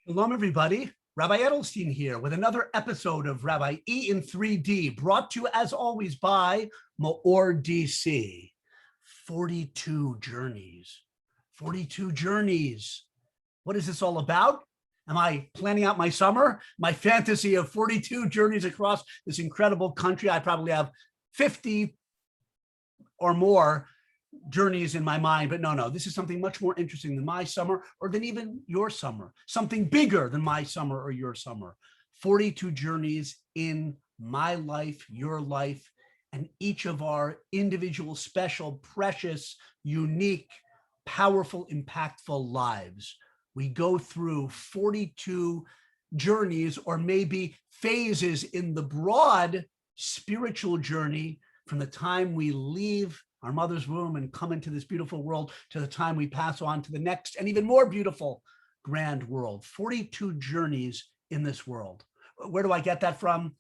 Shalom, everybody. Rabbi Edelstein here with another episode of Rabbi E in 3D, brought to you as always by MEOR DC. 42 journeys. 42 journeys. What is this all about? Am I planning out my summer? My fantasy of 42 journeys across this incredible country. I probably have 50 or more journeys in my mind, but no, this is something much more interesting than my summer or than even your summer, something bigger than my summer or your summer. 42 journeys in my life, your life, and each of our individual, special, precious, unique, powerful, impactful lives. We go through 42 journeys or maybe phases in the broad spiritual journey from the time we leave our mother's womb and come into this beautiful world to the time we pass on to the next and even more beautiful grand world. 42 journeys in this world. Where do I get that from?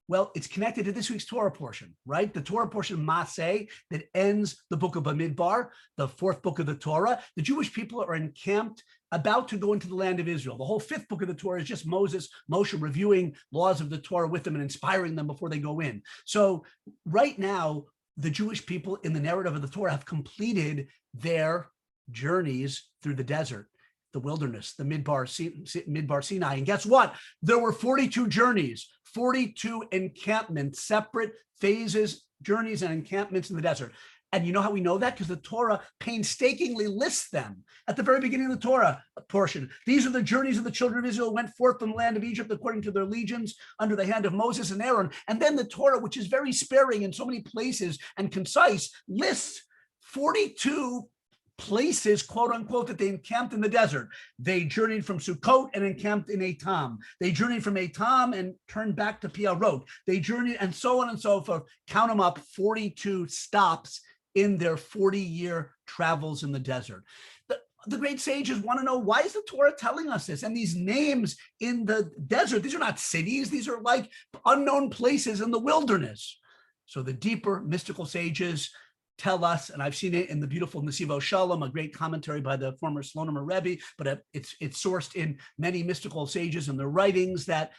Well, it's connected to this week's Torah portion, right? The Torah portion, Masei, that ends the Book of Bamidbar, the fourth book of the Torah. The Jewish people are encamped, about to go into the land of Israel. The whole fifth book of the Torah is just Moshe reviewing laws of the Torah with them and inspiring them before they go in. So right now, the Jewish people in the narrative of the Torah have completed their journeys through the desert, the wilderness, the Midbar Sinai. And guess what? There were 42 journeys, 42 encampments, separate phases, journeys and encampments in the desert. And you know how we know that? Because the Torah painstakingly lists them at the very beginning of the Torah portion. These are the journeys of the children of Israel went forth from the land of Egypt according to their legions under the hand of Moses and Aaron. And then the Torah, which is very sparing in so many places and concise, lists 42 places, quote unquote, that they encamped in the desert. They journeyed from Sukkot and encamped in Etam. They journeyed from Etam and turned back to Piarot. They journeyed and so on and so forth. Count them up, 42 stops in their 40-year travels in the desert. The great sages want to know, why is the Torah telling us this? And these names in the desert, these are not cities, these are like unknown places in the wilderness. So the deeper mystical sages tell us, and I've seen it in the beautiful Nesivo Shalom, a great commentary by the former Slonomer Rebbe, but it's sourced in many mystical sages and their writings, that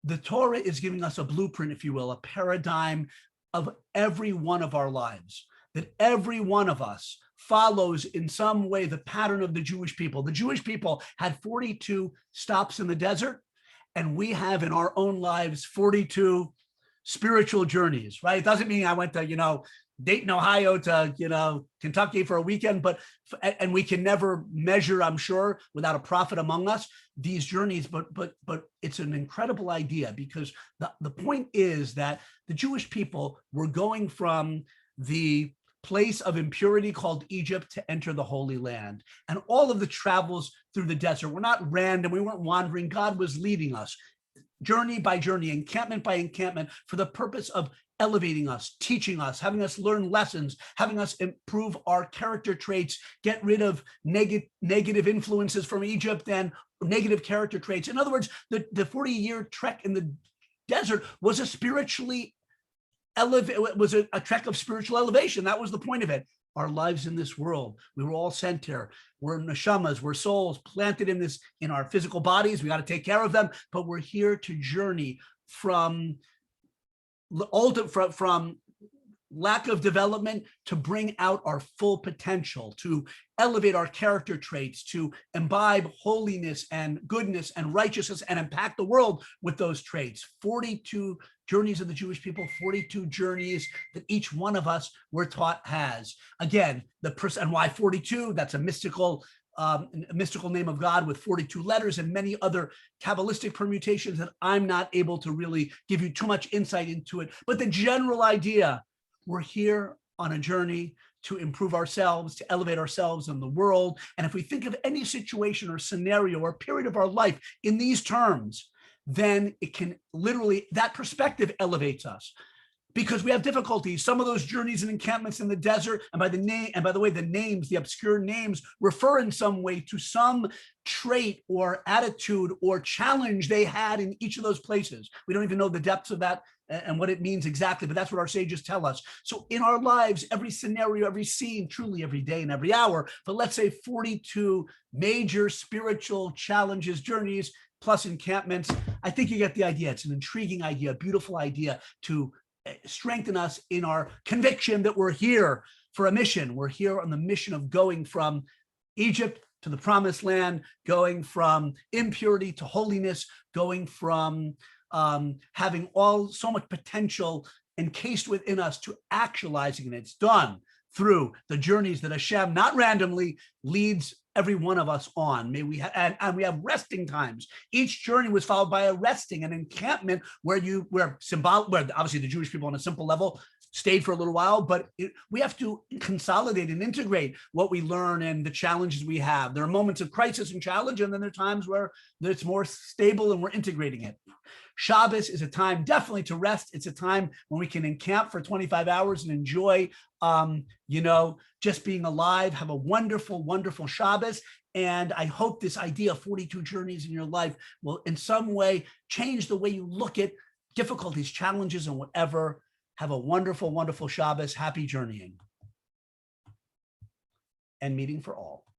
the Torah is giving us a blueprint, if you will, a paradigm of every one of our lives, that every one of us follows in some way the pattern of the Jewish people. The Jewish people had 42 stops in the desert, and we have in our own lives 42 spiritual journeys, right? It doesn't mean I went to, Dayton, Ohio to, Kentucky for a weekend, and we can never measure, I'm sure, without a prophet among us, these journeys, but it's an incredible idea, because the point is that the Jewish people were going from the place of impurity called Egypt to enter the Holy Land. And all of the travels through the desert were not random. We weren't wandering. God was leading us journey by journey, encampment by encampment, for the purpose of elevating us, teaching us, having us learn lessons, having us improve our character traits, get rid of negative influences from Egypt and negative character traits. In other words, the 40-year trek in the desert was a trek of spiritual elevation. That was the point of it. Our lives in this world, we were all sent here. We're neshamas, we're souls planted in our physical bodies. We got to take care of them, but we're here to journey from lack of development to bring out our full potential, to elevate our character traits, to imbibe holiness and goodness and righteousness and impact the world with those traits. 42 journeys of the Jewish people, 42 journeys that each one of us, we're taught, has. Again, and why 42? That's a mystical name of God with 42 letters and many other Kabbalistic permutations that I'm not able to really give you too much insight into it. But the general idea, we're here on a journey to improve ourselves, to elevate ourselves in the world. And if we think of any situation or scenario or period of our life in these terms, then it can literally, that perspective elevates us. Because we have difficulties. Some of those journeys and encampments in the desert, and by the way, the names, the obscure names, refer in some way to some trait or attitude or challenge they had in each of those places. We don't even know the depths of that and what it means exactly, but that's what our sages tell us. So in our lives, every scenario, every scene, truly every day and every hour, but let's say 42 major spiritual challenges, journeys, plus encampments. I think you get the idea. It's an intriguing idea, a beautiful idea to strengthen us in our conviction that we're here for a mission. We're here on the mission of going from Egypt to the promised land, going from impurity to holiness, going from having so much potential encased within us to actualizing, and it's done through the journeys that Hashem, not randomly, leads every one of us on. May we and we have resting times. Each journey was followed by a resting, an encampment where obviously the Jewish people on a simple level stayed for a little while, but we have to consolidate and integrate what we learn and the challenges we have. There are moments of crisis and challenge, and then there are times where it's more stable and we're integrating it. Shabbos is a time definitely to rest. It's a time when we can encamp for 25 hours and enjoy, just being alive. Have a wonderful, wonderful Shabbos. And I hope this idea of 42 journeys in your life will in some way change the way you look at difficulties, challenges, and whatever. Have a wonderful, wonderful Shabbos. Happy journeying. And meeting for all.